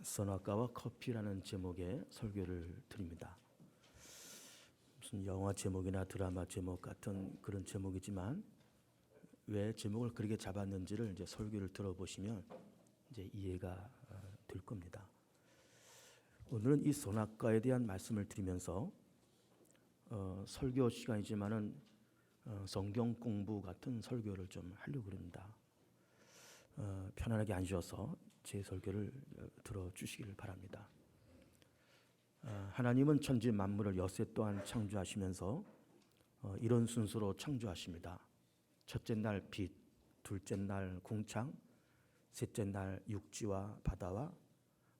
선악과와 커피라는 제목의 설교를 드립니다. 무슨 영화 제목이나 드라마 제목 같은 그런 제목이지만 왜 제목을 그렇게 잡았는지를 이제 설교를 들어보시면 이제 이해가 될 겁니다. 오늘은 이 선악과에 대한 말씀을 드리면서 설교 시간이지만은 성경 공부 같은 설교를 좀 하려고 합니다. 편안하게 앉으셔서 제 설교를 들어주시기를 바랍니다. 하나님은 천지 만물을 엿새 동안 창조하시면서 이런 순서로 창조하십니다. 첫째 날 빛, 둘째 날 궁창, 셋째 날 육지와 바다와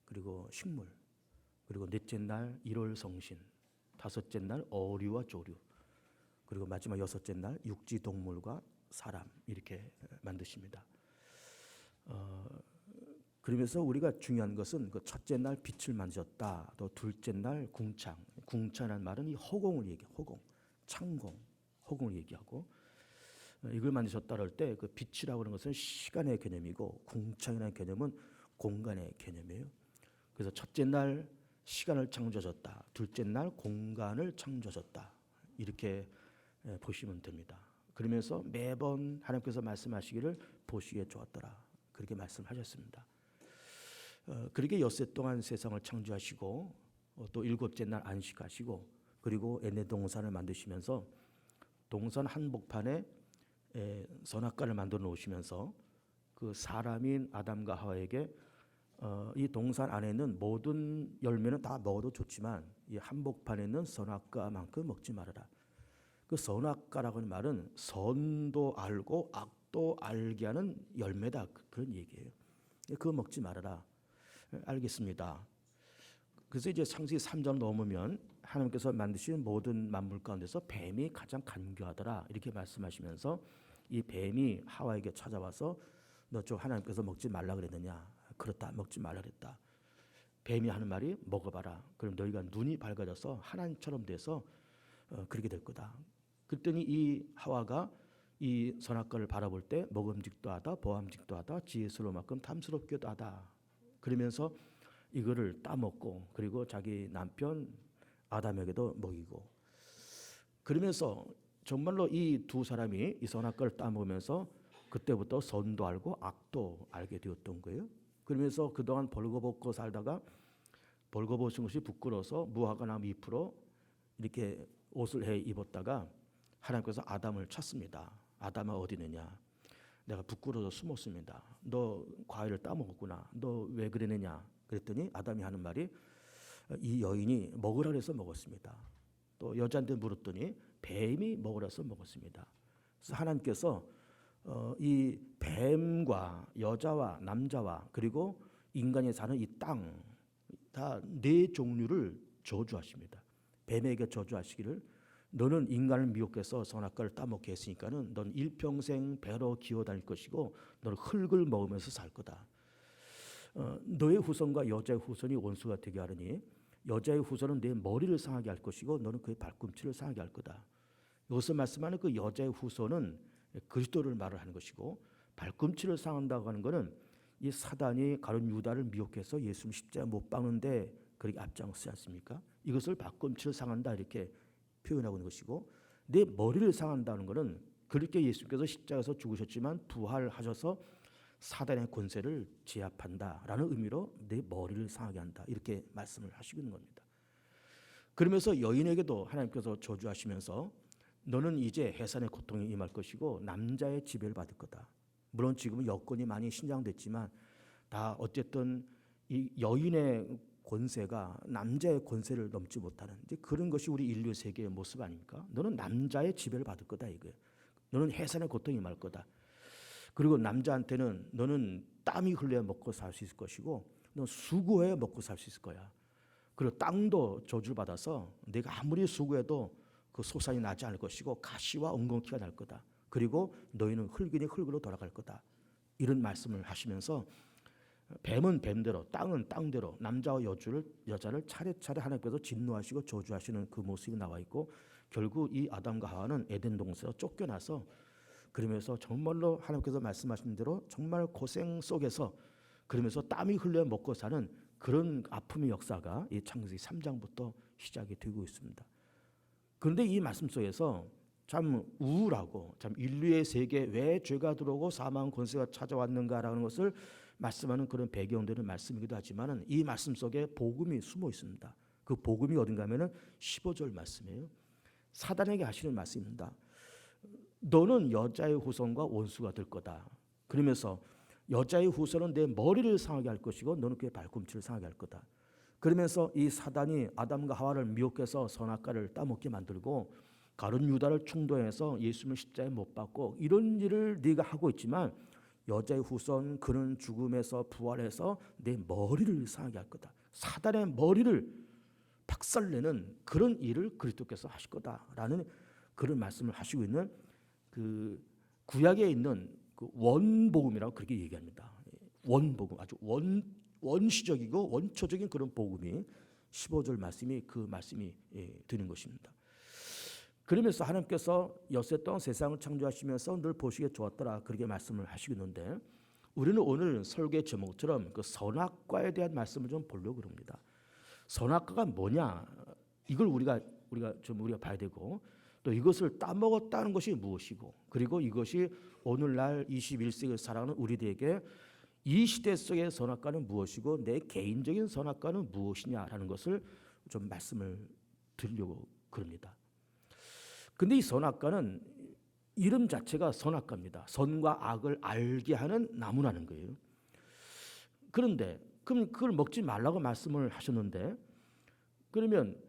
그리고 식물, 그리고 넷째 날 일월성신, 다섯째 날 어류와 조류, 그리고 마지막 여섯째 날 육지 동물과 사람, 이렇게 만드십니다. 그러면서 우리가 중요한 것은 그 첫째 날 빛을 만드셨다. 또 둘째 날 궁창. 궁창이라는 말은 이 허공을 얘기해. 허공, 창공, 허공을 얘기하고 이걸 만드셨다 할 때 그 빛이라고 하는 것은 시간의 개념이고 궁창이라는 개념은 공간의 개념이에요. 그래서 첫째 날 시간을 창조하셨다. 둘째 날 공간을 창조하셨다. 이렇게 보시면 됩니다. 그러면서 매번 하나님께서 말씀하시기를 보시기에 좋았더라. 그렇게 말씀하셨습니다. 그렇게 엿새 동안 세상을 창조하시고 또 일곱째 날 안식하시고 그리고 에덴 동산을 만드시면서 동산 한복판에 선악과를 만들어 놓으시면서 그 사람인 아담과 하와에게 이 동산 안에 있는 모든 열매는 다 먹어도 좋지만 이 한복판에 있는 선악과만큼 먹지 말아라. 그 선악과라고 하는 말은 선도 알고 악도 알게 하는 열매다, 그런 얘기예요. 그거 먹지 말아라. 알겠습니다. 그래서 이제 창세기 3장 넘으면 하나님께서 만드신 모든 만물 가운데서 뱀이 가장 간교하더라, 이렇게 말씀하시면서 이 뱀이 하와에게 찾아와서 너 저 하나님께서 먹지 말라 그랬느냐? 그렇다, 먹지 말라 그랬다. 뱀이 하는 말이 먹어봐라. 그럼 너희가 눈이 밝아져서 하나님처럼 돼서 그렇게 될 거다. 그랬더니 이 하와가 이 선악과를 바라볼 때 먹음직도 하다, 보암직도 하다, 지혜스러울 만큼 탐스럽기도 하다. 그러면서 이거를 따먹고 그리고 자기 남편 아담에게도 먹이고, 그러면서 정말로 이 두 사람이 이 선악과를 따먹으면서 그때부터 선도 알고 악도 알게 되었던 거예요. 그러면서 그동안 벌거벗고 살다가 벌거벗은 것이 부끄러워서 무화과 나무 잎으로 이렇게 옷을 해 입었다가 하나님께서 아담을 찾습니다. 아담아 어디 있느냐? 내가 부끄러워서 숨었습니다. 너 과일을 따먹었구나. 너 왜 그러느냐? 그랬더니 아담이 하는 말이 이 여인이 먹으라 그래서 먹었습니다. 또 여자한테 물었더니 뱀이 먹으라 해서 먹었습니다. 그래서 하나님께서 이 뱀과 여자와 남자와 그리고 인간이 사는 이 땅 다 네 종류를 저주하십니다. 뱀에게 저주하시기를 너는 인간을 미혹해서 선악과를 따먹게 했으니까는 넌 일평생 배로 기어다닐 것이고 너는 흙을 먹으면서 살 거다. 너의 후손과 여자의 후손이 원수가 되게 하려니 여자의 후손은 내 머리를 상하게 할 것이고 너는 그의 발꿈치를 상하게 할 거다. 여기서 말씀하는 그 여자의 후손은 그리스도를 말을 하는 것이고 발꿈치를 상한다고 하는 것은 이 사단이 가룟 유다를 미혹해서 예수님 십자가에 못 박는데 그렇게 앞장서지 않습니까? 이것을 발꿈치를 상한다 이렇게 표현하고 있는 것이고, 내 머리를 상한다는 것은 그렇게 예수께서 십자가에서 죽으셨지만 부활하셔서 사단의 권세를 제압한다라는 의미로 내 머리를 상하게 한다, 이렇게 말씀을 하시고 있는 겁니다. 그러면서 여인에게도 하나님께서 저주하시면서 너는 이제 해산의 고통이 임할 것이고 남자의 지배를 받을 거다. 물론 지금은 여건이 많이 신장됐지만 다 어쨌든 이 여인의 권세가 남자의 권세를 넘지 못하는 이제 그런 것이 우리 인류 세계의 모습 아닙니까? 너는 남자의 지배를 받을 거다 이거예요. 너는 해산의 고통이 임할 거다. 그리고 남자한테는 너는 땀이 흘려야 먹고 살 수 있을 것이고 넌 수고해야 먹고 살 수 있을 거야. 그리고 땅도 저주를 받아서 내가 아무리 수고해도 그 소산이 나지 않을 것이고 가시와 엉겅퀴가 날 거다. 그리고 너희는 흙이니 흙으로 돌아갈 거다. 이런 말씀을 하시면서 뱀은 뱀대로 땅은 땅대로 남자와 여자를 차례차례 하나님께서 진노하시고 저주하시는 그 모습이 나와 있고, 결국 이 아담과 하와는 에덴 동산에서 쫓겨나서 그러면서 정말로 하나님께서 말씀하신 대로 정말 고생 속에서 그러면서 땀이 흘려 먹고 사는 그런 아픔의 역사가 이 창세기 3장부터 시작이 되고 있습니다. 그런데 이 말씀 속에서 참 우울하고 참 인류의 세계에 왜 죄가 들어오고 사망 권세가 찾아왔는가라는 것을 말씀하는 그런 배경되는 말씀이기도 하지만 이 말씀 속에 복음이 숨어 있습니다. 그 복음이 어딘가 하면은 15절 말씀이에요. 사단에게 하시는 말씀입니다. 너는 여자의 후손과 원수가 될 거다. 그러면서 여자의 후손은 내 머리를 상하게 할 것이고 너는 그의 발꿈치를 상하게 할 거다. 그러면서 이 사단이 아담과 하와를 미혹해서 선악과를 따먹게 만들고 가룟 유다를 충동해서 예수님을 십자가에 못 박고 이런 일을 네가 하고 있지만 여자의 후손 그는 죽음에서 부활해서 내 머리를 상하게 할 거다. 사단의 머리를 박살내는 그런 일을 그리스도께서 하실 거다라는 그런 말씀을 하시고 있는 그 구약에 있는 그 원복음이라고 그렇게 얘기합니다. 원복음 아주 원시적이고 원초적인 그런 복음이 15절 말씀이 그 말씀이 드는 것입니다. 그러면서 하나님께서 여세 동안 세상을 창조하시면서 늘 보시기에 좋았더라 그렇게 말씀을 하시고 있는데 우리는 오늘 설교의 제목처럼 그 선악과에 대한 말씀을 좀 보려고 합니다. 선악과가 뭐냐 이걸 우리가 봐야 되고 또 이것을 따먹었다는 것이 무엇이고 그리고 이것이 오늘날 21세기를 살아가는 우리들에게 이 시대 속의 선악과는 무엇이고 내 개인적인 선악과는 무엇이냐라는 것을 좀 말씀을 드리려고 그럽니다. 근데 이 선악과는 이름 자체가 선악과입니다. 선과 악을 알게 하는 나무라는 거예요. 그런데 그럼 그걸 먹지 말라고 말씀을 하셨는데 그러면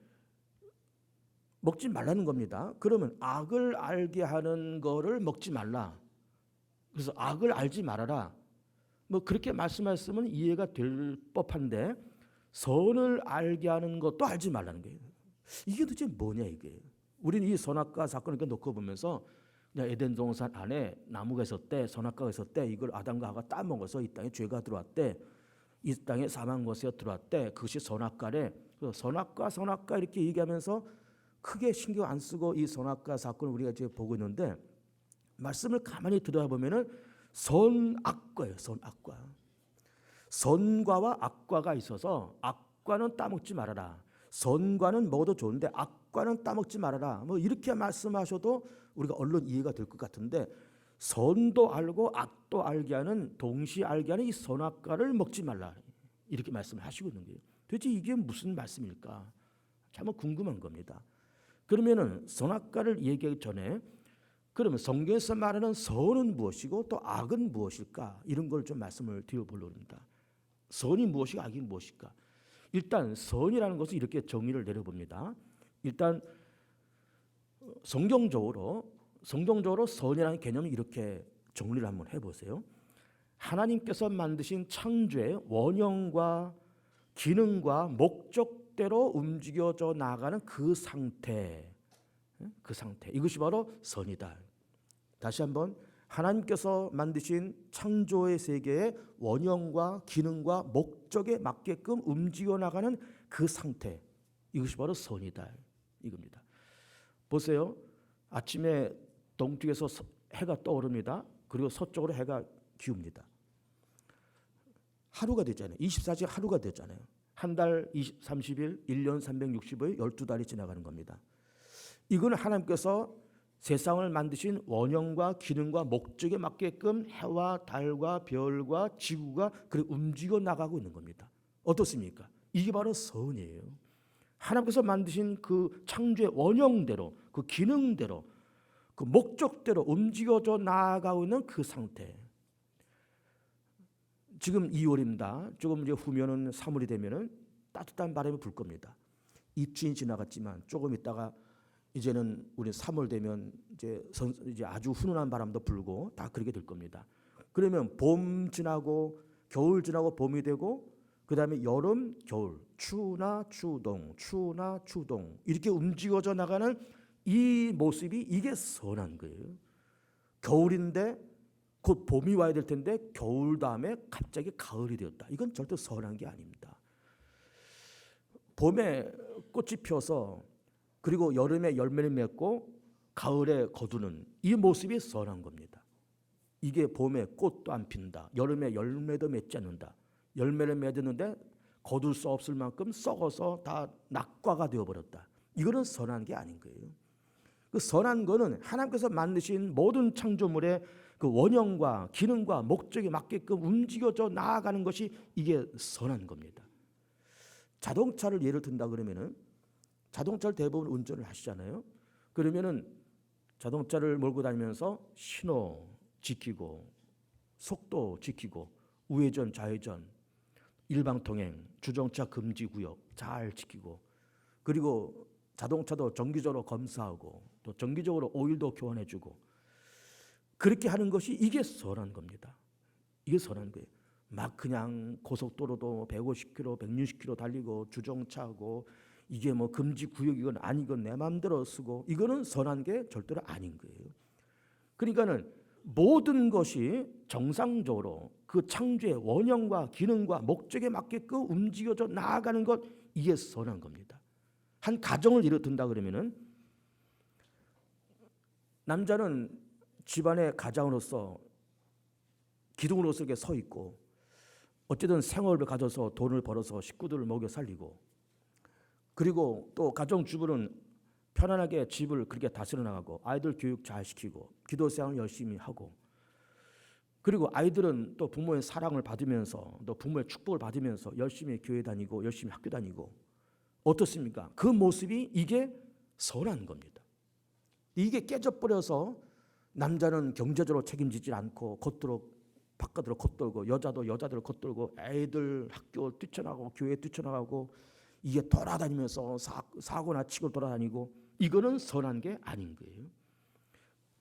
먹지 말라는 겁니다. 그러면 악을 알게 하는 거를 먹지 말라. 그래서 악을 알지 말아라. 뭐 그렇게 말씀하셨으면 이해가 될 법한데 선을 알게 하는 것도 알지 말라는 거예요. 이게 도대체 뭐냐 이게. 우리는 이 선악과 사건을 이렇게 놓고 보면서 그냥 에덴 동산 안에 나무가 있었대, 선악과가 있었대. 이걸 아담과 하와가 따먹어서 이 땅에 죄가 들어왔대. 이 땅에 사망 권세가 들어왔대. 그것이 선악과래. 선악과 이렇게 얘기하면서 크게 신경 안 쓰고 이 선악과 사건을 우리가 이제 보고 있는데 말씀을 가만히 들여다보면은 선악과예요. 선악과. 선과와 악과가 있어서 악과는 따먹지 말아라. 선과는 먹어도 좋은데 악과는 따먹지 말아라. 뭐 이렇게 말씀하셔도 우리가 얼른 이해가 될 것 같은데 선도 알고 악도 알게 하는 동시에 알게 하는 이 선악과를 먹지 말라. 이렇게 말씀을 하시고 있는 거예요. 도대체 이게 무슨 말씀일까? 참 궁금한 겁니다. 그러면은 선악과를 얘기하기 전에 그러면 성경에서 말하는 선은 무엇이고 또 악은 무엇일까? 이런 걸 좀 말씀을 드려보려고 합니다. 선이 무엇이고 악이 무엇일까? 일단 선이라는 것은 이렇게 정의를 내려봅니다. 일단 성경적으로 선이라는 개념을 이렇게 정리를 한번 해보세요. 하나님께서 만드신 창조의 원형과 기능과 목적대로 움직여져 나가는 그 상태 이것이 바로 선이다. 다시 한번 하나님께서 만드신 창조의 세계의 원형과 기능과 목적에 맞게끔 움직여 나가는 그 상태 이것이 바로 선이다 이겁니다. 보세요. 아침에 동쪽에서 해가 떠오릅니다. 그리고 서쪽으로 해가 기웁니다. 하루가 되잖아요. 24시간 하루가 되잖아요. 한 달 30일, 1년 365일, 12달이 지나가는 겁니다. 이거는 하나님께서 세상을 만드신 원형과 기능과 목적에 맞게끔 해와 달과 별과 지구가 그렇게 움직여 나가고 있는 겁니다. 어떻습니까? 이게 바로 선이에요. 하나님께서 만드신 그 창조의 원형대로 그 기능대로 그 목적대로 움직여져 나아가고 있는 그 상태. 지금 2월입니다. 조금 이제 후면은 3월이 되면은 따뜻한 바람이 불 겁니다. 입춘이 지나갔지만 조금 있다가 이제는 우리 3월 되면 이제 아주 훈훈한 바람도 불고 다 그렇게 될 겁니다. 그러면 봄 지나고 겨울 지나고 봄이 되고 그다음에 여름, 겨울, 추나 추동 이렇게 움직여져 나가는 이 모습이 이게 선한 거예요. 겨울인데 곧 봄이 와야 될 텐데 겨울 다음에 갑자기 가을이 되었다. 이건 절대 선한 게 아닙니다. 봄에 꽃이 펴서 그리고 여름에 열매를 맺고 가을에 거두는 이 모습이 선한 겁니다. 이게 봄에 꽃도 안 핀다. 여름에 열매도 맺지 않는다. 열매를 맺었는데 거둘 수 없을 만큼 썩어서 다 낙과가 되어버렸다. 이거는 선한 게 아닌 거예요. 그 선한 거는 하나님께서 만드신 모든 창조물의 그 원형과 기능과 목적에 맞게끔 움직여져 나아가는 것이 이게 선한 겁니다. 자동차를 예를 든다 그러면은 자동차를 대부분 운전을 하시잖아요. 그러면은 자동차를 몰고 다니면서 신호 지키고 속도 지키고 우회전 좌회전 일방통행 주정차 금지 구역 잘 지키고 그리고 자동차도 정기적으로 검사하고 또 정기적으로 오일도 교환해주고 그렇게 하는 것이 이게 선한 겁니다. 이게 선한 거예요. 막 그냥 고속도로도 150km, 160km 달리고 주정차하고 이게 뭐 금지 구역이건 아니건 내 마음대로 쓰고 이거는 선한 게 절대로 아닌 거예요. 그러니까는 모든 것이 정상적으로 그 창조의 원형과 기능과 목적에 맞게끔 움직여져 나아가는 것 이게 선한 겁니다. 한 가정을 예를 든다 그러면은 남자는 집안의 가장으로서 기둥으로서 이렇게 서 있고 어쨌든 생업을 가져서 돈을 벌어서 식구들을 먹여 살리고 그리고 또 가정주부는 편안하게 집을 그렇게 다스려 나가고 아이들 교육 잘 시키고 기도 생활 열심히 하고 그리고 아이들은 또 부모의 사랑을 받으면서 또 부모의 축복을 받으면서 열심히 교회 다니고 열심히 학교 다니고 어떻습니까? 그 모습이 이게 선한 겁니다. 이게 깨져버려서 남자는 경제적으로 책임지지 않고 겉으로 바깥으로 겉돌고 여자도 여자대로 겉돌고 애들 학교 뛰쳐나가고 교회 뛰쳐나가고 이게 돌아다니면서 사고나 치고 돌아다니고 이거는 선한 게 아닌 거예요.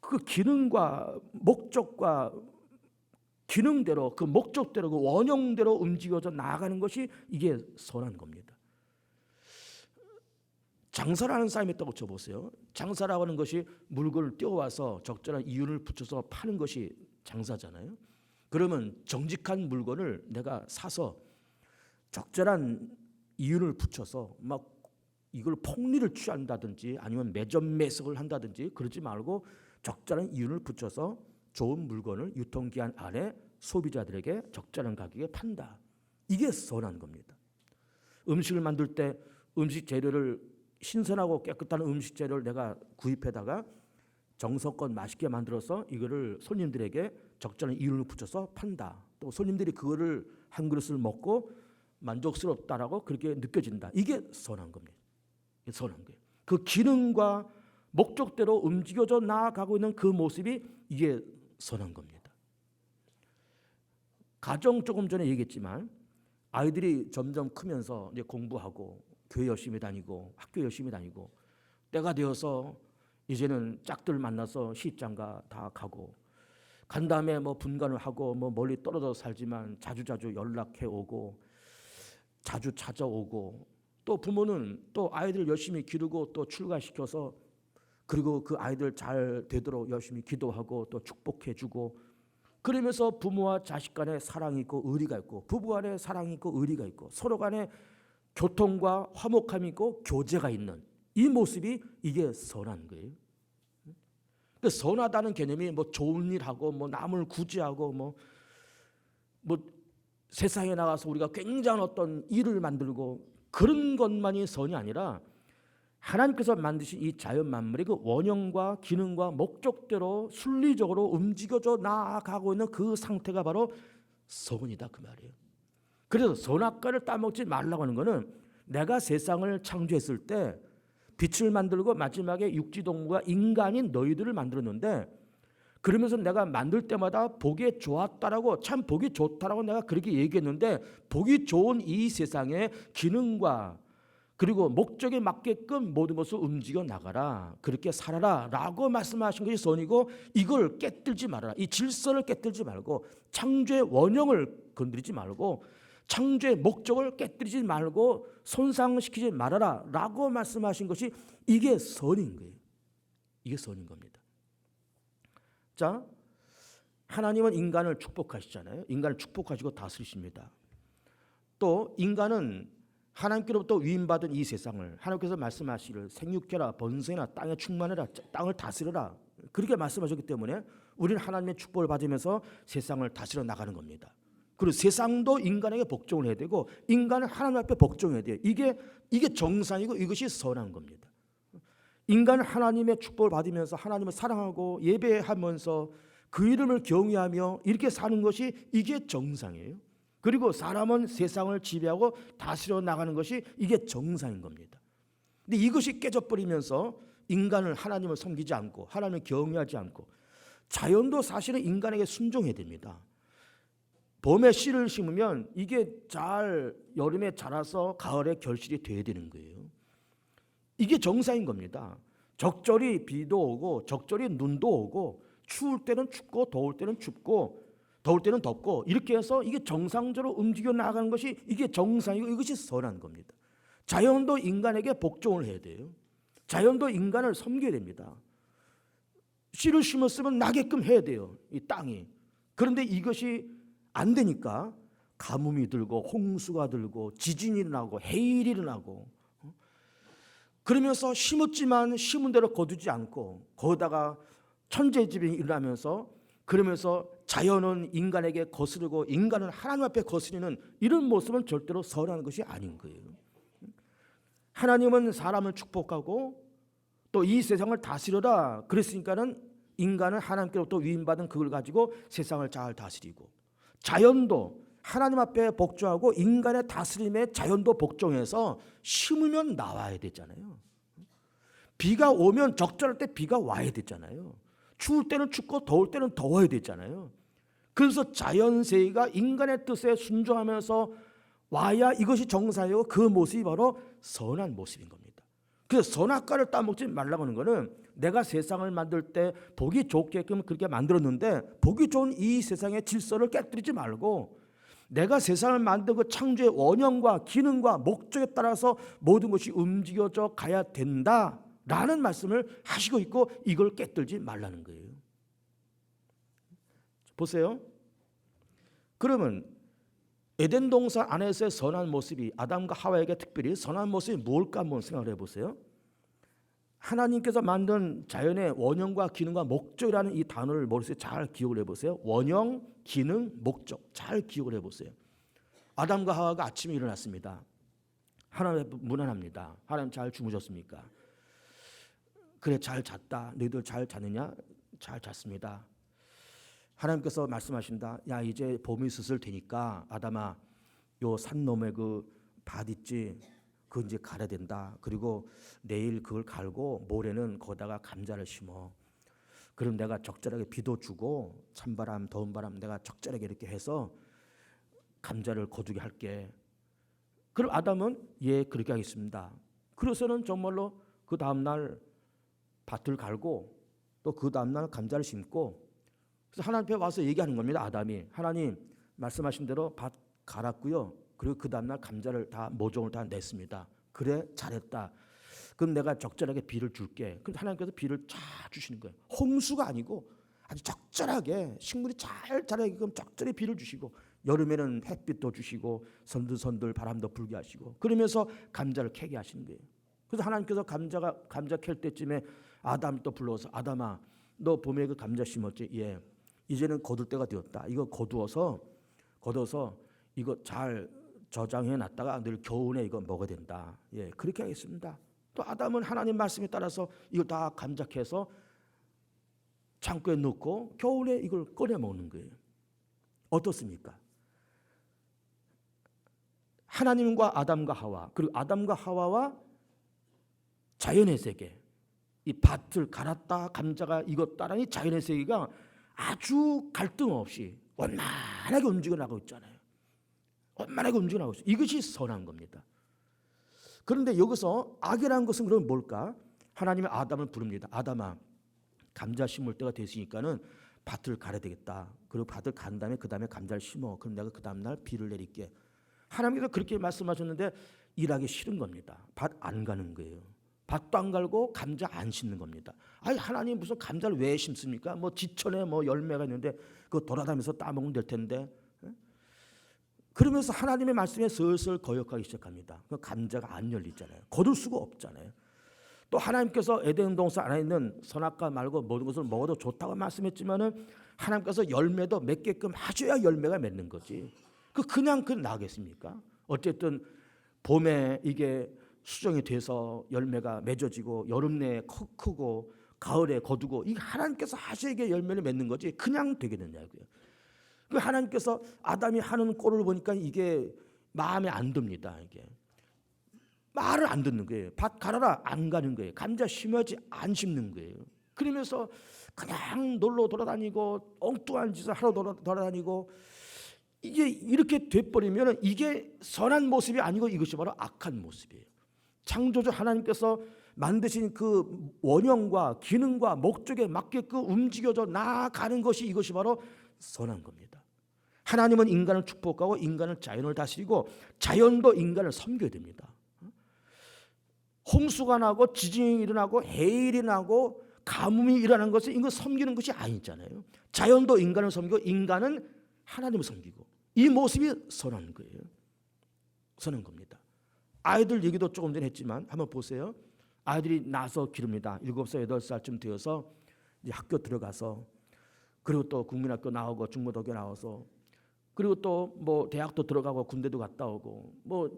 그 기능과 목적과 기능대로 그 목적대로 그 원형대로 움직여져 나아가는 것이 이게 선한 겁니다. 장사를 하는 사람이 있다고 쳐보세요. 장사라고 하는 것이 물건을 띄워와서 적절한 이윤을 붙여서 파는 것이 장사잖아요. 그러면 정직한 물건을 내가 사서 적절한 이윤을 붙여서 막 이걸 폭리를 취한다든지 아니면 매점 매석을 한다든지 그러지 말고 적절한 이윤을 붙여서 좋은 물건을 유통기한 안에 소비자들에게 적절한 가격에 판다. 이게 선한 겁니다. 음식을 만들 때 음식 재료를 신선하고 깨끗한 음식 재료를 내가 구입해다가 정성껏 맛있게 만들어서 이거를 손님들에게 적절한 이윤을 붙여서 판다. 또 손님들이 그거를 한 그릇을 먹고 만족스럽다라고 그렇게 느껴진다. 이게 선한 겁니다. 이게 선한 거예요. 그 기능과 목적대로 움직여져 나아가고 있는 그 모습이 이게 선한 겁니다. 가정 조금 전에 얘기했지만 아이들이 점점 크면서 이제 공부하고 교회 열심히 다니고 학교 열심히 다니고 때가 되어서 이제는 짝들 만나서 시집장가 다 가고 간 다음에 뭐 분간을 하고 뭐 멀리 떨어져 살지만 자주자주 연락해 오고 자주 찾아오고 또 부모는 또 아이들 열심히 기르고 또 출가시켜서 그리고 그 아이들 잘 되도록 열심히 기도하고 또 축복해 주고 그러면서 부모와 자식 간에 사랑이 있고 의리가 있고 부부 간에 사랑이 있고 의리가 있고 서로 간에 교통과 화목함이 있고 교제가 있는 이 모습이 이게 선한 거예요. 그 선하다는 개념이 뭐 좋은 일하고 뭐 남을 구제하고 뭐 세상에 나가서 우리가 굉장한 어떤 일을 만들고 그런 것만이 선이 아니라 하나님께서 만드신 이 자연 만물의 그 원형과 기능과 목적대로 순리적으로 움직여져 나아가고 있는 그 상태가 바로 선이다 그 말이에요. 그래서 선악과를 따먹지 말라고 하는 것은 내가 세상을 창조했을 때 빛을 만들고 마지막에 육지동물과 인간인 너희들을 만들었는데 그러면서 내가 만들 때마다 보기 좋았다라고 참 보기 좋다라고 내가 그렇게 얘기했는데 보기 좋은 이 세상의 기능과 그리고 목적에 맞게끔 모든 것을 움직여 나가라 그렇게 살아라 라고 말씀하신 것이 선이고 이걸 깨뜨리지 말아라. 이 질서를 깨뜨리지 말고 창조의 원형을 건드리지 말고 창조의 목적을 깨뜨리지 말고 손상시키지 말아라 라고 말씀하신 것이 이게 선인 거예요. 이게 선인 겁니다. 자, 하나님은 인간을 축복하시잖아요. 인간을 축복하시고 다스리십니다. 또 인간은 하나님께로부터 위임받은 이 세상을 하나님께서 말씀하시기를 생육해라 번성해라 땅에 충만해라 땅을 다스려라 그렇게 말씀하셨기 때문에 우리는 하나님의 축복을 받으면서 세상을 다스려 나가는 겁니다. 그리고 세상도 인간에게 복종을 해야 되고 인간은 하나님 앞에 복종해야 돼요. 이게 정상이고 이것이 선한 겁니다. 인간은 하나님의 축복을 받으면서 하나님을 사랑하고 예배하면서 그 이름을 경외하며 이렇게 사는 것이 이게 정상이에요. 그리고 사람은 세상을 지배하고 다스려 나가는 것이 이게 정상인 겁니다. 근데 이것이 깨져버리면서 인간은 하나님을 섬기지 않고 하나님을 경외하지 않고 자연도 사실은 인간에게 순종해야 됩니다. 봄에 씨를 심으면 이게 잘 여름에 자라서 가을에 결실이 돼야 되는 거예요. 이게 정상인 겁니다. 적절히 비도 오고 적절히 눈도 오고 추울 때는 춥고 더울 때는 춥고 더울 때는 덥고 이렇게 해서 이게 정상적으로 움직여 나가는 것이 이게 정상이고 이것이 선한 겁니다. 자연도 인간에게 복종을 해야 돼요. 자연도 인간을 섬겨야 됩니다. 씨를 심었으면 나게끔 해야 돼요. 이 땅이. 그런데 이것이 안 되니까 가뭄이 들고 홍수가 들고 지진이 일어나고 해일이 일어나고 그러면서 심었지만 심은 대로 거두지 않고 거기다가 천재지변이 일어나면서 그러면서 자연은 인간에게 거스르고 인간은 하나님 앞에 거스르는 이런 모습은 절대로 선한 것이 아닌 거예요. 하나님은 사람을 축복하고 또 이 세상을 다스려라 그랬으니까는 인간은 하나님께로부터 위임받은 그걸 가지고 세상을 잘 다스리고 자연도 하나님 앞에 복종하고 인간의 다스림에 자연도 복종해서 심으면 나와야 되잖아요. 비가 오면 적절할 때 비가 와야 되잖아요. 추울 때는 춥고 더울 때는 더워야 되잖아요. 그래서 자연세계가 인간의 뜻에 순종하면서 와야 이것이 정상이고 그 모습이 바로 선한 모습인 겁니다. 그래서 선악과를 따먹지 말라고 하는 것은 내가 세상을 만들 때 보기 좋게끔 그렇게 만들었는데 보기 좋은 이 세상의 질서를 깨뜨리지 말고 내가 세상을 만든 그 창조의 원형과 기능과 목적에 따라서 모든 것이 움직여져 가야 된다라는 말씀을 하시고 있고 이걸 깨뜨리지 말라는 거예요. 보세요. 그러면 에덴 동산 안에서의 선한 모습이 아담과 하와에게 특별히 선한 모습이 뭘까 한번 생각을 해보세요. 하나님께서 만든 자연의 원형과 기능과 목적이라는 이 단어를 머릿속에 잘 기억을 해보세요. 원형, 기능, 목적 잘 기억을 해보세요. 아담과 하와가 아침에 일어났습니다. 하나님 무난합니다. 하나님 잘 주무셨습니까? 그래 잘 잤다. 너희들 잘 잤느냐? 잘 잤습니다. 하나님께서 말씀하신다. 야 이제 봄이 슬슬 되니까 아담아 요 산 너머에 그 밭 있지? 그거 이제 갈아야 된다. 그리고 내일 그걸 갈고 모레는 거기다가 감자를 심어. 그럼 내가 적절하게 비도 주고 찬바람 더운 바람 내가 적절하게 이렇게 해서 감자를 거두게 할게. 그럼 아담은 예 그렇게 하겠습니다. 그래서는 정말로 그 다음날 밭을 갈고 또 그 다음날 감자를 심고 그래서 하나님 앞에 와서 얘기하는 겁니다. 아담이 하나님 말씀하신 대로 밭 갈았고요. 그리고 그 다음날 감자를 다 모종을 다 냈습니다. 그래 잘했다. 그럼 내가 적절하게 비를 줄게. 그럼 하나님께서 비를 쫙 주시는 거예요. 홍수가 아니고 아주 적절하게 식물이 잘 자라게끔 적절히 비를 주시고 여름에는 햇빛도 주시고 선들선들 바람도 불게 하시고 그러면서 감자를 캐게 하시는 거예요. 그래서 하나님께서 감자 캘 때쯤에 아담 또 불러서 아담아 너 봄에 그 감자 심었지? 예. 이제는 거둘 때가 되었다. 이거 거두어서 이거 잘 저장해 놨다가 늘 겨울에 이거 먹어야 된다. 예, 그렇게 하겠습니다. 또 아담은 하나님 말씀에 따라서 이걸 다 감작해서 창고에 넣고 겨울에 이걸 꺼내 먹는 거예요. 어떻습니까? 하나님과 아담과 하와 그리고 아담과 하와와 자연의 세계 이 밭을 갈았다 감자가 익었다라는 이 자연의 세계가 아주 갈등 없이 원만하게 움직여 나가고 있잖아요. 원만하게 움직여 나가고 있어요. 이것이 선한 겁니다. 그런데 여기서 악이라는 것은 그럼 뭘까? 하나님이 아담을 부릅니다. 아담아 감자 심을 때가 됐으니까는 밭을 갈아야 되겠다. 그리고 밭을 간 다음에 그 다음에 감자를 심어. 그럼 내가 그 다음날 비를 내릴게. 하나님께서 그렇게 말씀하셨는데 일하기 싫은 겁니다. 밭 안 가는 거예요. 밭도 안 갈고 감자 안 심는 겁니다. 아니 하나님 무슨 감자를 왜 심습니까? 뭐 지천에 뭐 열매가 있는데 그거 돌아다니면서 따먹으면 될 텐데. 그러면서 하나님의 말씀에 슬슬 거역하기 시작합니다. 그 감자가 안 열리잖아요. 거둘 수가 없잖아요. 또 하나님께서 에덴 동산 안에 있는 선악과 말고 모든 것을 먹어도 좋다고 말씀했지만은 하나님께서 열매도 맺게끔 하셔야 열매가 맺는 거지. 그냥 나겠습니까? 어쨌든 봄에 이게 수정이 돼서 열매가 맺어지고 여름 내에 크고 가을에 거두고 이게 하나님께서 하시게 열매를 맺는 거지 그냥 되겠느냐고요. 그 하나님께서 아담이 하는 꼴을 보니까 이게 마음에 안 듭니다. 이게 말을 안 듣는 거예요. 밭 갈아라 안 가는 거예요. 감자 심어야지 안 심는 거예요. 그러면서 그냥 놀러 돌아다니고 엉뚱한 짓을 하러 돌아다니고 이게 이렇게 돼버리면 이게 선한 모습이 아니고 이것이 바로 악한 모습이에요. 창조주 하나님께서 만드신 그 원형과 기능과 목적에 맞게끔 움직여져 나아가는 것이 이것이 바로 선한 겁니다. 하나님은 인간을 축복하고 인간을 자연을 다스리고 자연도 인간을 섬겨야 됩니다. 홍수가 나고 지진이 일어나고 해일이 나고 가뭄이 일어나는 것은 이거 섬기는 것이 아니잖아요. 자연도 인간을 섬기고 인간은 하나님을 섬기고 이 모습이 선한 거예요. 선한 겁니다. 아이들 얘기도 조금 전에 했지만 한번 보세요. 아이들이 나서 기릅니다. 7살, 8살쯤 되어서 이제 학교 들어가서 그리고 또 국민학교 나오고 중고등학교 나와서 그리고 또 뭐 대학도 들어가고 군대도 갔다 오고 뭐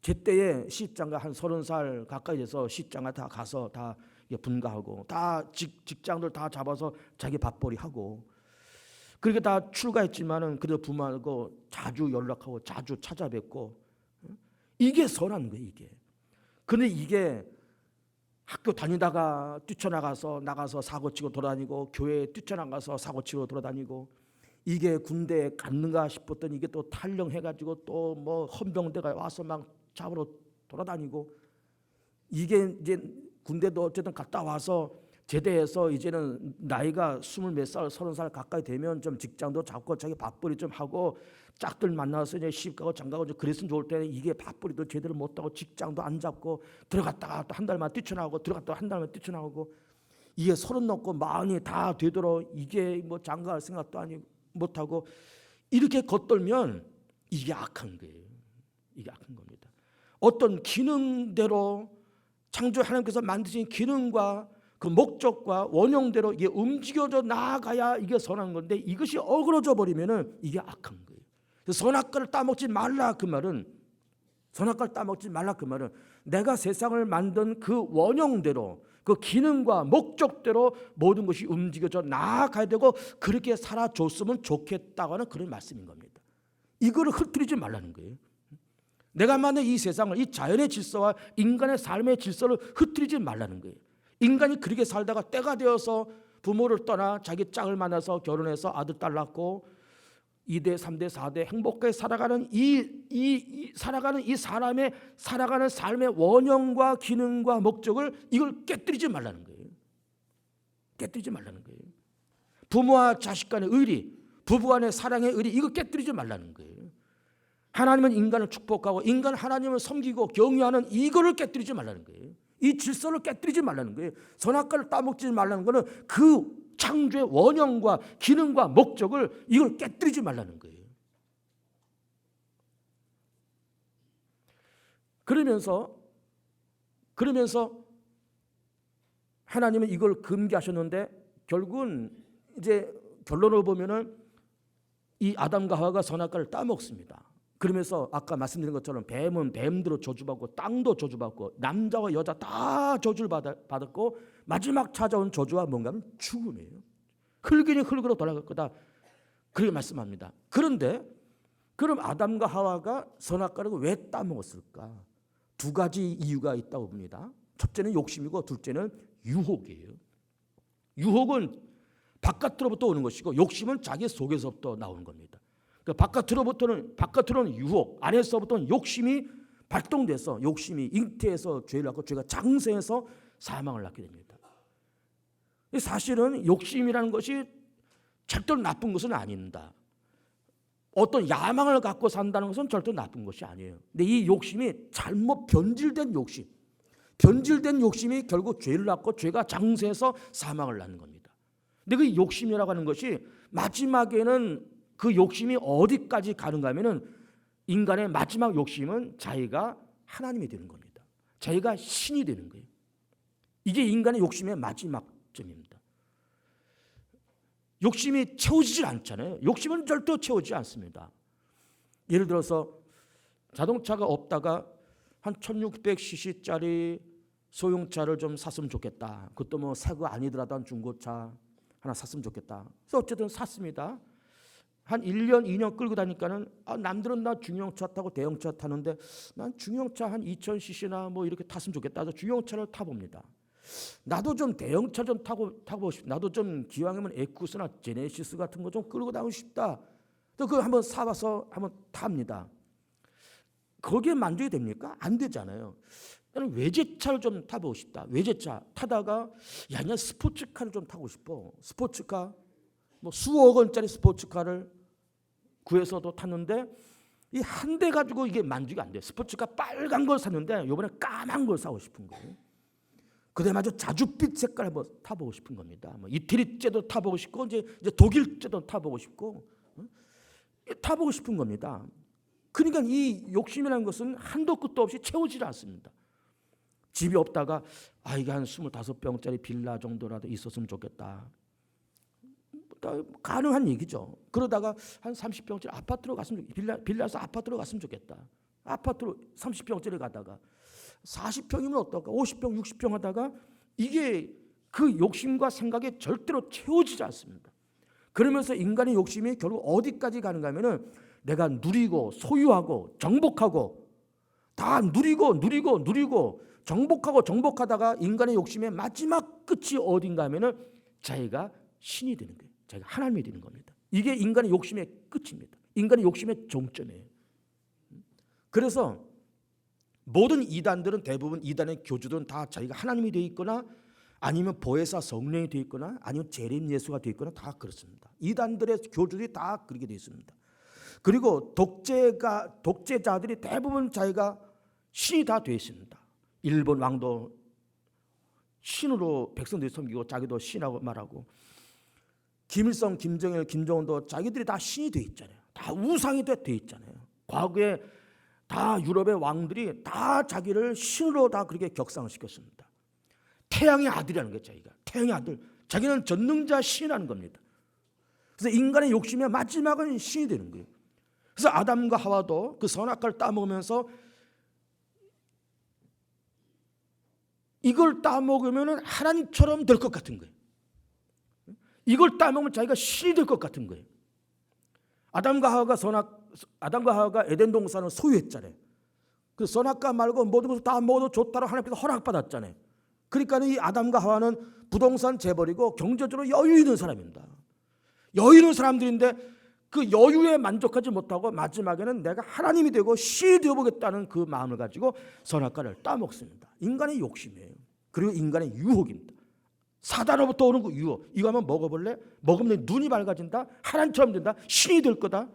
제때에 시집장가 한 30살 가까이 돼서 시집장가 다 가서 다 분가하고 다 직장들 다 잡아서 자기 밥벌이 하고 그렇게 다 출가했지만은 그래도 부모하고 자주 연락하고 자주 찾아뵙고 이게 선한 거예요. 이게. 근데 이게 학교 다니다가 뛰쳐나가서 사고치고 돌아다니고 교회에 뛰쳐나가서 사고치고 돌아다니고 이게 군대에 갔는가 싶었더니 이게 또 탈영해가지고 또 뭐 헌병대가 와서 막 잡으러 돌아다니고 이게 이제 군대도 어쨌든 갔다 와서 제대해서 이제는 나이가 20몇 살, 30살 가까이 되면 좀 직장도 잡고 자기 밥벌이 좀 하고 짝들 만나서 이제 시집 가고 장가고 그랬으면 좋을 때는 이게 밥벌이도 제대로 못하고 직장도 안 잡고 들어갔다가 또 한 달만 뛰쳐나오고 들어갔다가 한 달만 뛰쳐나오고 이게 30 넘고 40이 다 되도록 이게 뭐 장가갈 생각도 아니고 못하고 이렇게 겉돌면 이게 악한 거예요. 이게 악한 겁니다. 어떤 기능대로 창조 하나님께서 만드신 기능과 그 목적과 원형대로 이게 움직여져 나아가야 이게 선한 건데 이것이 어그러져 버리면은 이게 악한 거예요. 선악과를 따먹지 말라 그 말은 선악과를 따먹지 말라 그 말은 내가 세상을 만든 그 원형대로 그 기능과 목적대로 모든 것이 움직여져 나아가야 되고 그렇게 살아줬으면 좋겠다고 하는 그런 말씀인 겁니다. 이거를 흐트리지 말라는 거예요. 내가 만든 이 세상을 이 자연의 질서와 인간의 삶의 질서를 흐트리지 말라는 거예요. 인간이 그렇게 살다가 때가 되어서 부모를 떠나 자기 짝을 만나서 결혼해서 아들 딸 낳고 2대, 3대, 4대 행복하게 살아가는 살아가는 이 사람의 살아가는 삶의 원형과 기능과 목적을 이걸 깨뜨리지 말라는 거예요. 깨뜨리지 말라는 거예요. 부모와 자식 간의 의리, 부부 간의 사랑의 의리 이거 깨뜨리지 말라는 거예요. 하나님은 인간을 축복하고 인간 하나님을 섬기고 경외하는 이거를 깨뜨리지 말라는 거예요. 이 질서를 깨뜨리지 말라는 거예요. 선악과를 따먹지 말라는 거는 그 창조의 원형과 기능과 목적을 이걸 깨뜨리지 말라는 거예요. 그러면서 하나님은 이걸 금기하셨는데 결국은 이제 결론을 보면은 이 아담과 하와가 선악과를 따먹습니다. 그러면서 아까 말씀드린 것처럼 뱀은 뱀대로 저주받고 땅도 저주받고 남자와 여자 다 저주를 받았고 마지막 찾아온 저주가 뭔가 하면 죽음이에요. 흙이니 흙으로 돌아갈 거다. 그렇게 말씀합니다. 그런데 그럼 아담과 하와가 선악과를 왜 따먹었을까? 2가지 이유가 있다고 봅니다. 첫째는 욕심이고 둘째는 유혹이에요. 유혹은 바깥으로부터 오는 것이고 욕심은 자기 속에서부터 나오는 겁니다. 바깥으로는 유혹, 안에서부터는 욕심이 발동돼서 욕심이 잉태해서 죄를 낳고 죄가 장생해서 사망을 낳게 됩니다. 사실은 욕심이라는 것이 절대로 나쁜 것은 아닙니다. 어떤 야망을 갖고 산다는 것은 절대 나쁜 것이 아니에요. 근데 이 욕심이 잘못 변질된 욕심이 결국 죄를 낳고 죄가 장생해서 사망을 낳는 겁니다. 근데 그 욕심이라고 하는 것이 마지막에는 그 욕심이 어디까지 가는가 하면은 인간의 마지막 욕심은 자기가 하나님이 되는 겁니다. 자기가 신이 되는 거예요. 이게 인간의 욕심의 마지막 점입니다. 욕심이 채워지질 않잖아요. 욕심은 절대 채워지지 않습니다. 예를 들어서 자동차가 없다가 한 1600cc짜리 소형차를 좀 샀으면 좋겠다. 그것도 뭐 새 거 아니더라도 한 중고차 하나 샀으면 좋겠다. 그래서 어쨌든 샀습니다. 한 1년, 2년 끌고 다니까는 남들은 나 중형차 타고 대형차 타는데 난 중형차 한 2000cc나 뭐 이렇게 탔으면 좋겠다. 그래서 중형차를 타봅니다. 나도 좀 대형차 좀 타고 싶다. 나도 좀 기왕이면 에쿠스나 제네시스 같은 거 좀 끌고 다니고 싶다. 그래서 그거 한번 사와서 한번 탑니다. 거기에 만족이 됩니까? 안 되잖아요. 나는 외제차를 좀 타보고 싶다. 외제차 타다가 야, 그냥 스포츠카를 좀 타고 싶어. 스포츠카 뭐 수억 원짜리 스포츠카를 구해서도 탔는데 이 한 대 가지고 이게 만족이 안 돼. 스포츠카 빨간 걸 샀는데 이번에 까만 걸 사고 싶은 거예요. 그다음에 자줏빛 색깔 한번 타보고 싶은 겁니다. 뭐 이태리째도 타보고 싶고 이제 독일째도 타보고 싶고 타보고 싶은 겁니다. 그러니까 이 욕심이라는 것은 한도 끝도 없이 채우지 않습니다. 집이 없다가 이게 한 25평짜리 빌라 정도라도 있었으면 좋겠다. 가능한 얘기죠. 그러다가 한 30평짜리 아파트로 갔으면 빌라에서 아파트로 갔으면 좋겠다. 아파트로 30평짜리 가다가 40평이면 어떨까? 50평, 60평 하다가 이게 그 욕심과 생각에 절대로 채워지지 않습니다. 그러면서 인간의 욕심이 결국 어디까지 가는가 하면은 내가 누리고 소유하고 정복하고 다 누리고 정복하다가 인간의 욕심의 마지막 끝이 어딘가 하면은 자기가 신이 되는 거예요. 자기가 하나님이 되는 겁니다. 이게 인간의 욕심의 끝입니다. 인간의 욕심의 종점이에요. 그래서 모든 이단들은 대부분 이단의 교주들은 다 자기가 하나님이 되어 있거나 아니면 보혜사 성령이 되어 있거나 아니면 재림 예수가 되어 있거나 다 그렇습니다. 이단들의 교주들이 다 그렇게 되어 있습니다. 그리고 독재자들이 대부분 자기가 신이 다 되어 있습니다. 일본 왕도 신으로 백성들이 섬기고 자기도 신하고 말하고 김일성, 김정일, 김정은도 자기들이 다 신이 되어 있잖아요. 다 우상이 되어 있잖아요. 과거에 다 유럽의 왕들이 다 자기를 신으로 다 그렇게 격상을 시켰습니다. 태양의 아들이라는 거예요. 자기가 태양의 아들, 자기는 전능자 신이라는 겁니다. 그래서 인간의 욕심의 마지막은 신이 되는 거예요. 그래서 아담과 하와도 그 선악과를 따먹으면서 이걸 따먹으면 하나님처럼 될 것 같은 거예요. 이걸 따먹으면 자기가 신이 될 것 같은 거예요. 아담과 하와가 에덴 동산을 소유했잖아요. 그 선악과 말고 모든 것을 다 먹어도 좋다고 하나님께서 허락받았잖아요. 그러니까 이 아담과 하와는 부동산 재벌이고 경제적으로 여유 있는 사람입니다. 여유 있는 사람들인데 그 여유에 만족하지 못하고 마지막에는 내가 하나님이 되고 신이 되어보겠다는 그 마음을 가지고 선악과를 따먹습니다. 인간의 욕심이에요. 그리고 인간의 유혹입니다. 사단으로부터 오는 그 유혹. 이거 한번 먹어볼래? 먹으면 눈이 밝아진다. 하나님처럼 된다. 신이 될 거다.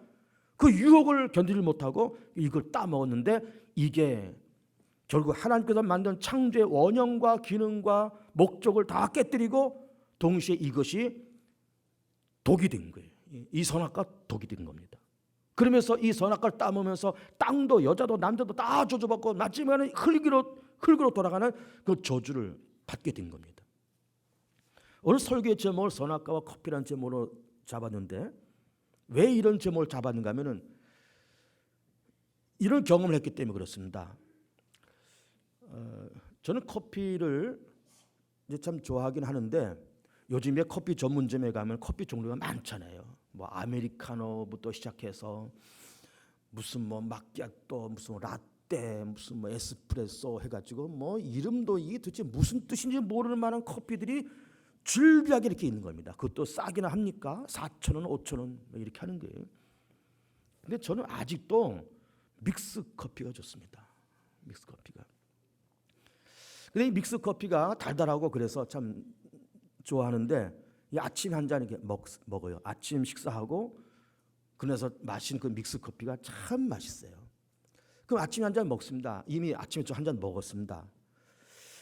그 유혹을 견디지 못하고 이걸 따먹었는데 이게 결국 하나님께서 만든 창조의 원형과 기능과 목적을 다 깨뜨리고 동시에 이것이 독이 된 거예요. 이 선악과 독이 된 겁니다. 그러면서 이 선악과를 따먹으면서 땅도 여자도 남자도 다 저주받고 마지막에는 흙으로 돌아가는 그 저주를 받게 된 겁니다. 오늘 설교의 제목을 선악과와 커피라는 제목으로 잡았는데 왜 이런 제목을 잡았는가 하면은 이런 경험을 했기 때문에 그렇습니다. 저는 커피를 이제 참 좋아하긴 하는데 요즘에 커피 전문점에 가면 커피 종류가 많잖아요. 뭐 아메리카노부터 시작해서 무슨 뭐 마키아토, 무슨 라떼, 무슨 뭐 에스프레소 해가지고 뭐 이름도 이게 도대체 무슨 뜻인지 모르는 만한 커피들이 줄비하게 이렇게 있는 겁니다. 그것도 싸기나 합니까? 4,000원, 5,000원 이렇게 하는 거예요. 근데 저는 아직도 믹스 커피가 좋습니다. 믹스 커피가. 근데 이 믹스 커피가 달달하고 그래서 참 좋아하는데 이 아침 한 잔 이렇게 먹어요. 아침 식사하고 그래서 마신 그 믹스 커피가 참 맛있어요. 그럼 아침에 한 잔 먹습니다. 이미 아침에 저 한 잔 먹었습니다.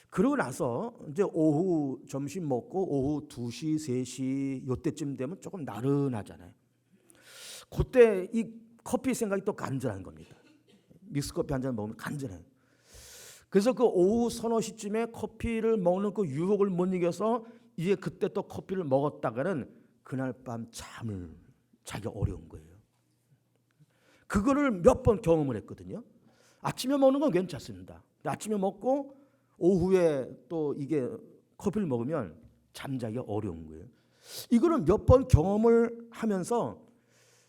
그러고 나서 이제 오후 점심 먹고 오후 2시, 3시 요때쯤 되면 조금 나른하잖아요. 그때 이 커피 생각이 또 간절한 겁니다. 믹스 커피 한 잔 먹으면 간절해요. 그래서 그 오후 서너 시쯤에 커피를 먹는 그 유혹을 못 이겨서 이제 그때 또 커피를 먹었다가는 그날 밤 잠을 자기가 어려운 거예요. 그거를 몇 번 경험을 했거든요. 아침에 먹는 건 괜찮습니다. 근데 아침에 먹고 오후에 또 이게 커피를 먹으면 잠자기가 어려운 거예요. 이거를 몇 번 경험을 하면서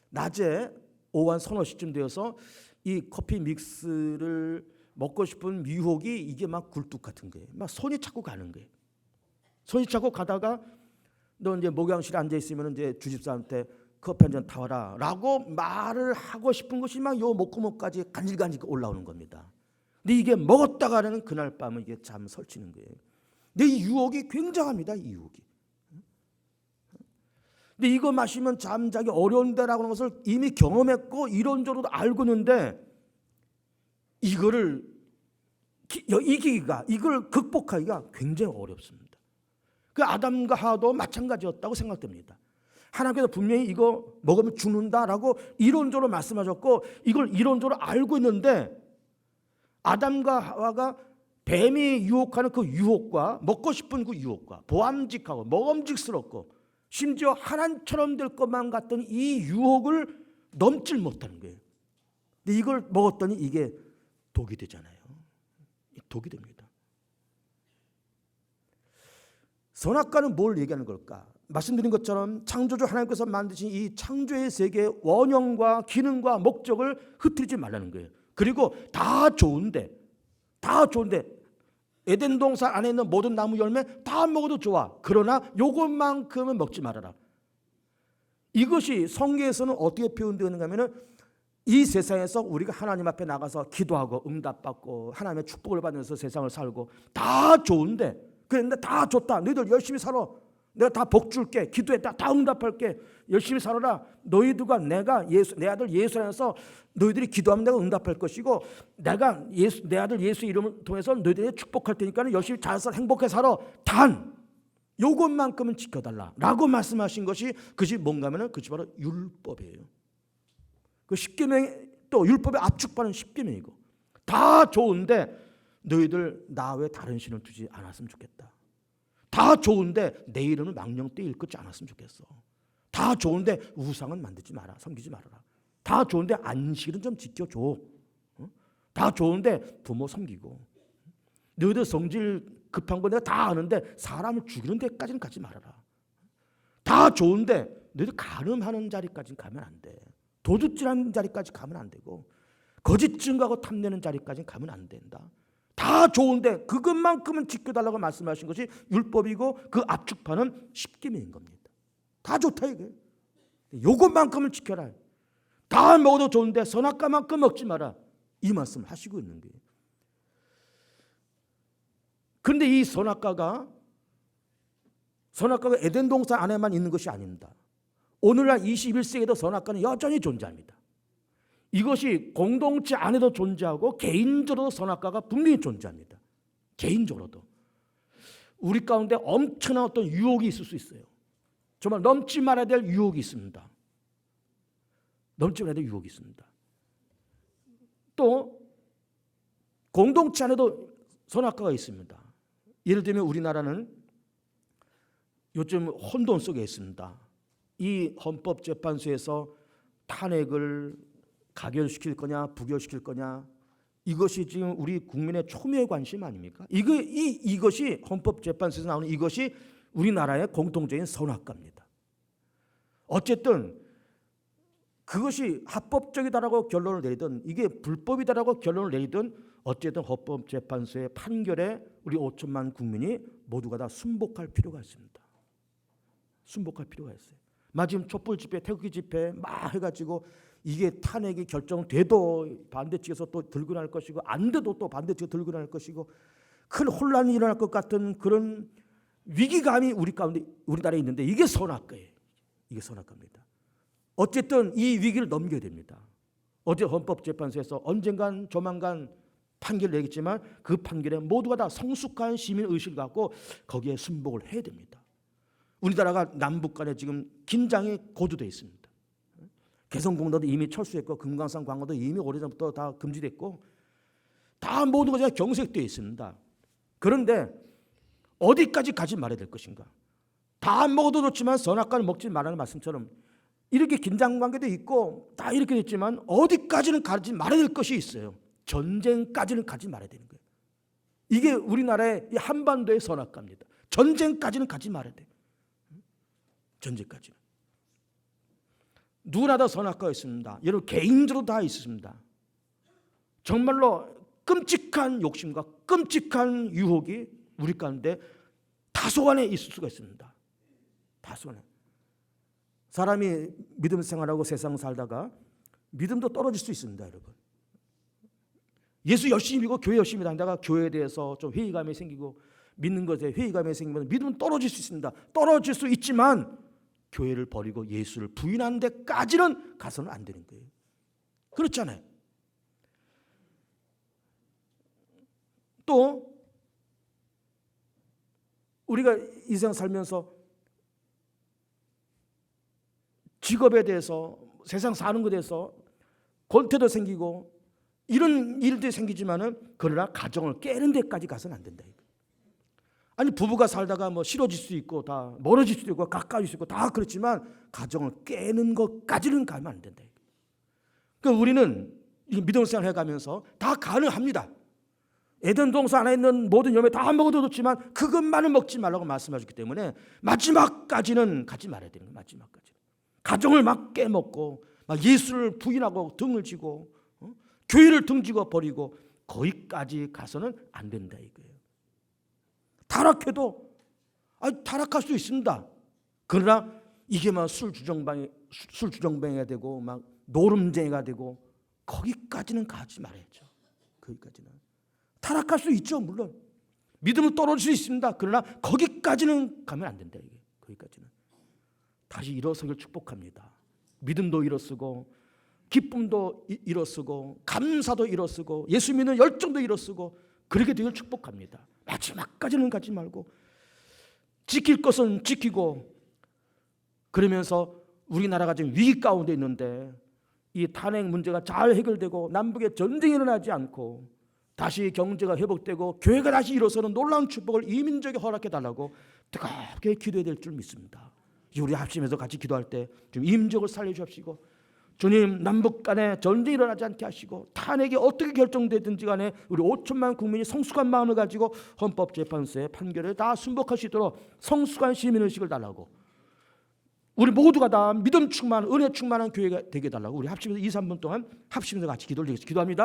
낮에 오후 한 서너 시쯤 되어서 이 커피 믹스를 먹고 싶은 유혹이 이게 막 굴뚝 같은 거예요. 막 손이 자꾸 가는 거예요. 손이 자꾸 가다가 너 이제 목욕실에 앉아 있으면 이제 주집사한테 커피 한 잔 타와라라고 말을 하고 싶은 것이 막 요 목구멍까지 간질간질 올라오는 겁니다. 근데 이게 먹었다가는 그날 밤은 이게 잠 설치는 거예요. 근데 이 유혹이 굉장합니다. 이 유혹이. 근데 이거 마시면 잠자기 어려운데라고 하는 것을 이미 경험했고 이론적으로도 알고 있는데 이거를 이기기가, 이걸 극복하기가 굉장히 어렵습니다. 그 아담과 하와도 마찬가지였다고 생각됩니다. 하나님께서 분명히 이거 먹으면 죽는다라고 이론적으로 말씀하셨고 이걸 이론적으로 알고 있는데 아담과 하와가 뱀이 유혹하는 그 유혹과 먹고 싶은 그 유혹과 보암직하고 먹음직스럽고 심지어 하나님처럼 될 것만 같던 이 유혹을 넘질 못하는 거예요. 근데 이걸 먹었더니 이게 독이 되잖아요. 독이 됩니다. 선악과는 뭘 얘기하는 걸까? 말씀드린 것처럼 창조주 하나님께서 만드신 이 창조의 세계의 원형과 기능과 목적을 흐트리지 말라는 거예요. 그리고 다 좋은데 에덴 동산 안에 있는 모든 나무 열매 다 먹어도 좋아. 그러나 요것만큼은 먹지 말아라. 이것이 성경에서는 어떻게 표현되었는가 하면은 이 세상에서 우리가 하나님 앞에 나가서 기도하고 응답받고 하나님의 축복을 받으면서 세상을 살고 다 좋은데 그런데 다 좋다. 너희들 열심히 살아. 내가 다 복 줄게. 기도했다. 다 응답할게. 열심히 살아라. 너희들과 내 아들 예수 안에서 너희들이 기도하면 내가 응답할 것이고 내가 내 아들 예수 이름을 통해서 너희들이 축복할 테니까 열심히 잘 살아. 행복하게 살아. 단 요것만큼은 지켜달라 라고 말씀하신 것이 그것이 뭔가 하면은 그것이 바로 율법이에요. 그 십계명이 또 율법에 압축받은 십계명이고 다 좋은데 너희들 나 외에 다른 신을 두지 않았으면 좋겠다. 다 좋은데 내 이름을 망령되이 일컫지 않았으면 좋겠어. 다 좋은데 우상은 만들지 마라. 섬기지 말아라. 다 좋은데 안식일은 좀 지켜줘. 다 좋은데 부모 섬기고 너희들 성질 급한 거 내가 다 아는데 사람을 죽이는 데까지는 가지 말아라. 다 좋은데 너희들 간음하는 자리까지는 가면 안 돼. 도둑질하는 자리까지 가면 안 되고 거짓 증거하고 탐내는 자리까지는 가면 안 된다. 다 좋은데 그것만큼은 지켜달라고 말씀하신 것이 율법이고 그 압축판은 십계명인 겁니다. 다 좋다 이게. 요것만큼은 지켜라. 다 먹어도 좋은데 선악과만큼 먹지 마라. 이 말씀을 하시고 있는 거예요. 그런데 이 선악과가 에덴 동산 안에만 있는 것이 아닙니다. 오늘날 21세기에도 선악과는 여전히 존재합니다. 이것이 공동체 안에도 존재하고 개인적으로도 선악과가 분명히 존재합니다. 개인적으로도. 우리 가운데 엄청난 어떤 유혹이 있을 수 있어요. 정말 넘지 말아야 될 유혹이 있습니다. 넘지 말아야 될 유혹이 있습니다. 또 공동체 안에도 선악과가 있습니다. 예를 들면 우리나라는 요즘 혼돈 속에 있습니다. 이 헌법재판소에서 탄핵을 가결시킬 거냐 부결시킬 거냐 이것이 지금 우리 국민의 초미의 관심 아닙니까? 이것이 헌법재판소에서 나오는 이것이 우리나라의 공통적인 선악과입니다. 어쨌든 그것이 합법적이다라고 결론을 내리든 이게 불법이다라고 결론을 내리든 어쨌든 헌법재판소의 판결에 우리 5천만 국민이 모두가 다 순복할 필요가 있습니다. 순복할 필요가 있어요. 지금 촛불 집회, 태극기 집회 막 해가지고 이게 탄핵이 결정돼도 반대 측에서 또 들고 날 것이고 안 돼도 또 반대 측에서 들고 날 것이고 큰 혼란이 일어날 것 같은 그런 위기감이 우리 가운데 우리나라에 있는데 이게 선악과예요. 이게 선악과입니다. 어쨌든 이 위기를 넘겨야 됩니다. 어제 헌법재판소에서 언젠간 조만간 판결을 내겠지만 그 판결에 모두가 다 성숙한 시민의식을 갖고 거기에 순복을 해야 됩니다. 우리나라가 남북 간에 지금 긴장이 고조되어 있습니다. 개성공단도 이미 철수했고 금강산 광고도 이미 오래전부터 다 금지됐고 다 모두가 지금 경색되어 있습니다. 그런데 어디까지 가지 말아야 될 것인가? 다 안 먹어도 좋지만 선악과를 먹지 말라는 말씀처럼 이렇게 긴장관계도 있고 다 이렇게 됐지만 어디까지는 가지 말아야 될 것이 있어요. 전쟁까지는 가지 말아야 되는 거예요. 이게 우리나라의 이 한반도의 선악과입니다. 전쟁까지는 가지 말아야 돼요. 전쟁까지는. 누구나 다 선악과가 있습니다. 여러분 개인적으로 다 있습니다. 정말로 끔찍한 욕심과 끔찍한 유혹이 우리 가운데 다소간에 있을 수가 있습니다. 다소간에. 사람이 믿음 생활하고 세상 살다가 믿음도 떨어질 수 있습니다, 여러분. 예수 열심히 믿고 교회 열심히 다니다가 교회에 대해서 좀 회의감이 생기고 믿는 것에 회의감이 생기면 믿음은 떨어질 수 있습니다. 떨어질 수 있지만 교회를 버리고 예수를 부인하는 데까지는 가서는 안 되는 거예요. 그렇잖아요. 또 우리가 이 세상 살면서 직업에 대해서 세상 사는 것에 대해서 권태도 생기고 이런 일들이 생기지만은 그러나 가정을 깨는 데까지 가서는 안 된다. 아니 부부가 살다가 뭐 싫어질 수도 있고 다 멀어질 수도 있고 가까워질 수도 있고 다 그렇지만 가정을 깨는 것까지는 가면 안 된다. 그러니까 우리는 믿음 생활 해가면서 다 가능합니다. 에덴 동산 안에 있는 모든 열매 다 먹어도 좋지만 그것만은 먹지 말라고 말씀하셨기 때문에 마지막까지는 가지 말아야 되는 거예요. 마지막까지. 가정을 막 깨먹고 막 예수를 부인하고 등을 지고 교회를 등지고 버리고 거기까지 가서는 안 된다 이거예요. 타락해도 타락할 수 있습니다. 그러나 이게 막 술 주정뱅이가 되고 막 노름쟁이가 되고 거기까지는 가지 말아야죠. 거기까지는 타락할 수 있죠. 물론 믿음은 떨어질 수 있습니다. 그러나 거기까지는 가면 안 된다 이게. 거기까지는 다시 일어서길 축복합니다. 믿음도 일어서고 기쁨도 일어서고 감사도 일어서고 예수 믿는 열정도 일어서고 그렇게 되길 축복합니다. 마지막까지는 가지 말고 지킬 것은 지키고 그러면서 우리나라가 지금 위기 가운데 있는데 이 탄핵 문제가 잘 해결되고 남북에 전쟁이 일어나지 않고 다시 경제가 회복되고 교회가 다시 일어서는 놀라운 축복을 이민족에 허락해달라고 뜨겁게 기도해야 될 줄 믿습니다. 우리 합심해서 같이 기도할 때 좀 이민족을 살려주십시고 주님 남북 간에 전쟁이 일어나지 않게 하시고 탄핵이 어떻게 결정되든지 간에 우리 5천만 국민이 성숙한 마음을 가지고 헌법재판소의 판결에 다 순복할 수 있도록 성숙한 시민의식을 달라고 우리 모두가 다 믿음 충만 은혜 충만한 교회가 되게 해달라고 우리 합심해서 2, 3분 동안 합심해서 같이 기도를 드리겠습니다. 기도합니다.